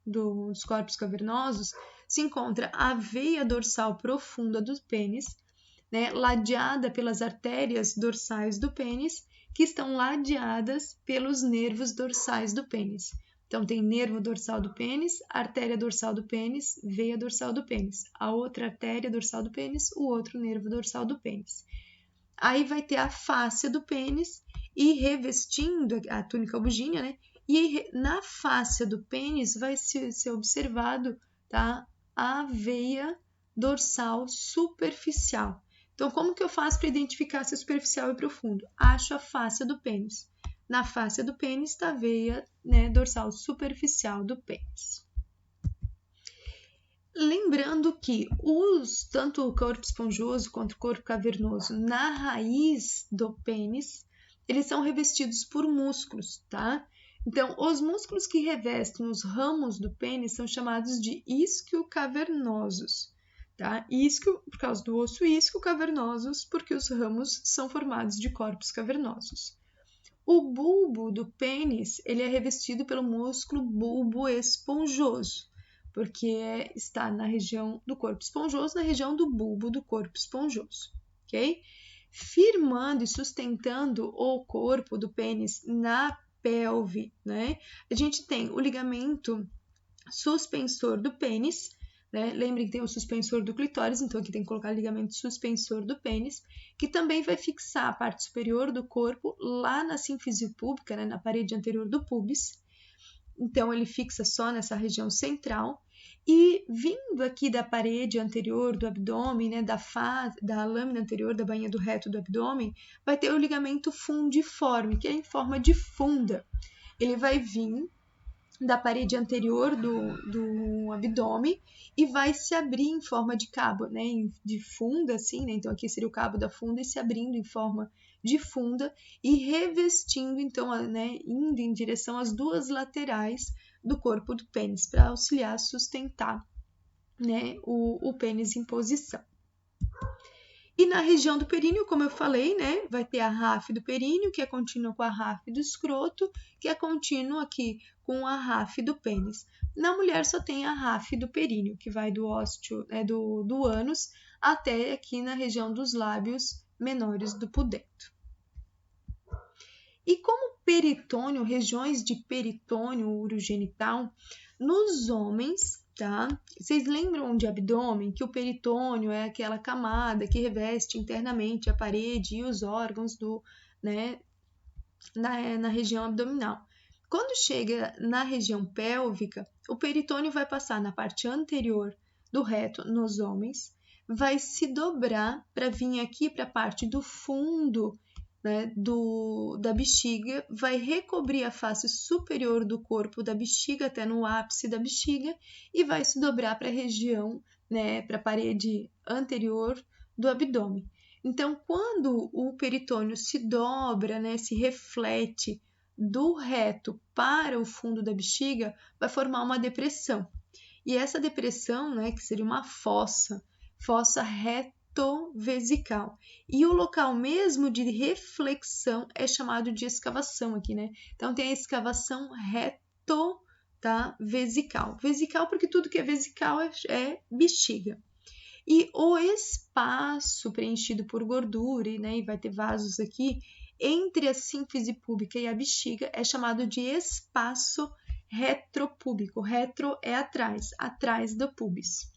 A: dos corpos cavernosos, se encontra a veia dorsal profunda do pênis, né, ladeada pelas artérias dorsais do pênis, que estão ladeadas pelos nervos dorsais do pênis. Então, tem nervo dorsal do pênis, artéria dorsal do pênis, veia dorsal do pênis. A outra artéria dorsal do pênis, o outro nervo dorsal do pênis. Aí vai ter a fáscia do pênis e revestindo a túnica albugínea, né? E na fáscia do pênis vai ser observado, tá, a veia dorsal superficial. Então, como que eu faço para identificar se é superficial e profundo? Acho a fáscia do pênis. Na fáscia do pênis está a veia, né, dorsal superficial do pênis. Lembrando que tanto o corpo esponjoso quanto o corpo cavernoso na raiz do pênis, eles são revestidos por músculos, tá? Então, os músculos que revestem os ramos do pênis são chamados de isquiocavernosos, tá? Isquio por causa do osso isquio, cavernosos porque os ramos são formados de corpos cavernosos. O bulbo do pênis, ele é revestido pelo músculo bulbo esponjoso, porque está na região do corpo esponjoso, na região do bulbo do corpo esponjoso, ok? Firmando e sustentando o corpo do pênis na pelve, né? A gente tem o ligamento suspensor do pênis, né? Lembrem que tem o suspensor do clitóris, então aqui tem que colocar ligamento suspensor do pênis, que também vai fixar a parte superior do corpo lá na sínfise púbica, né? Na parede anterior do pubis. Então ele fixa só nessa região central. E vindo aqui da parede anterior do abdômen, né, da lâmina anterior da bainha do reto do abdômen, vai ter o ligamento fundiforme, que é em forma de funda. Ele vai vir da parede anterior do abdômen e vai se abrir em forma de cabo, né, de funda, assim, né? Então aqui seria o cabo da funda e se abrindo em forma de funda e revestindo, então, né, indo em direção às duas laterais do corpo do pênis para auxiliar a sustentar, né, o pênis em posição. E na região do períneo, como eu falei, né, vai ter a rafe do períneo, que é contínua com a rafe do escroto, que é contínua aqui com a rafe do pênis. Na mulher só tem a rafe do períneo, que vai do ósteo, do ânus até aqui na região dos lábios menores do pudendo. E como peritônio, regiões de peritônio urogenital, nos homens, tá? Vocês lembram de abdômen, que o peritônio é aquela camada que reveste internamente a parede e os órgãos né, na região abdominal. Quando chega na região pélvica, o peritônio vai passar na parte anterior do reto nos homens, vai se dobrar para vir aqui para a parte do fundo né, da bexiga, vai recobrir a face superior do corpo da bexiga até no ápice da bexiga e vai se dobrar para a região, né, para a parede anterior do abdômen. Então, quando o peritônio se dobra, né, se reflete do reto para o fundo da bexiga, vai formar uma depressão. E essa depressão, né, que seria uma fossa retovesical. E o local mesmo de reflexão é chamado de escavação aqui, né? Então tem a escavação vesical. Vesical porque tudo que é vesical é bexiga. E o espaço preenchido por gordura, né, e vai ter vasos aqui, entre a sínfise púbica e a bexiga é chamado de espaço retropúbico. Retro é atrás do pubis.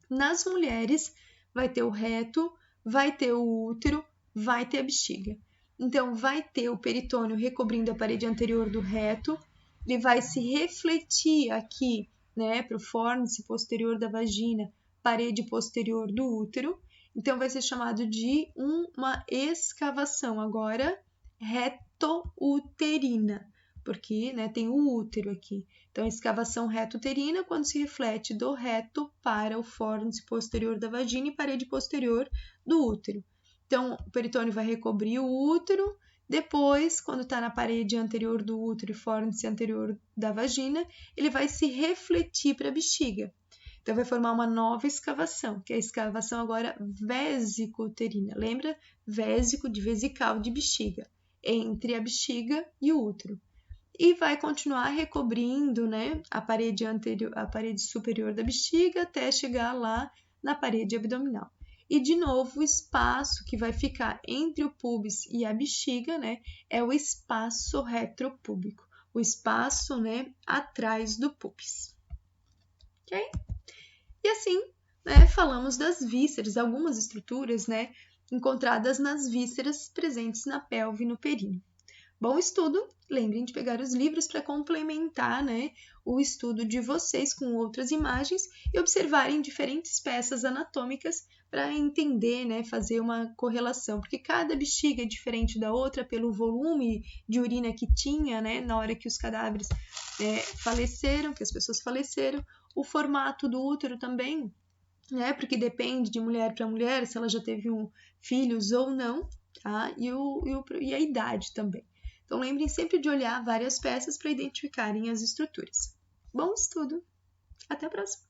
A: Nas mulheres, vai ter o reto, vai ter o útero, vai ter a bexiga. Então, vai ter o peritônio recobrindo a parede anterior do reto, ele vai se refletir aqui, né, para o fórnice posterior da vagina, parede posterior do útero. Então, vai ser chamado de uma escavação agora retouterina, porque, né, tem o útero aqui. Então, a escavação retouterina quando se reflete do reto para o fórnice posterior da vagina e parede posterior do útero. Então, o peritônio vai recobrir o útero. Depois, quando está na parede anterior do útero e fórnice anterior da vagina, ele vai se refletir para a bexiga. Então, vai formar uma nova escavação, que é a escavação agora vesicouterina. Lembra? Vésico de vesical de bexiga, entre a bexiga e o útero. E vai continuar recobrindo, né, a parede superior da bexiga até chegar lá na parede abdominal. E, de novo, o espaço que vai ficar entre o púbis e a bexiga, né, é o espaço retropúbico, o espaço, né, atrás do púbis. Ok? E assim, né, falamos das vísceras, algumas estruturas, né, encontradas nas vísceras presentes na pelve e no períneo. Bom estudo! Lembrem de pegar os livros para complementar, né, o estudo de vocês com outras imagens e observarem diferentes peças anatômicas para entender, né, fazer uma correlação, porque cada bexiga é diferente da outra pelo volume de urina que tinha, né, na hora que os cadáveres faleceram, que as pessoas faleceram, o formato do útero também, né, porque depende de mulher para mulher, se ela já teve filhos ou não, tá? E a idade também. Então, lembrem sempre de olhar várias peças para identificarem as estruturas. Bom estudo! Até a próxima!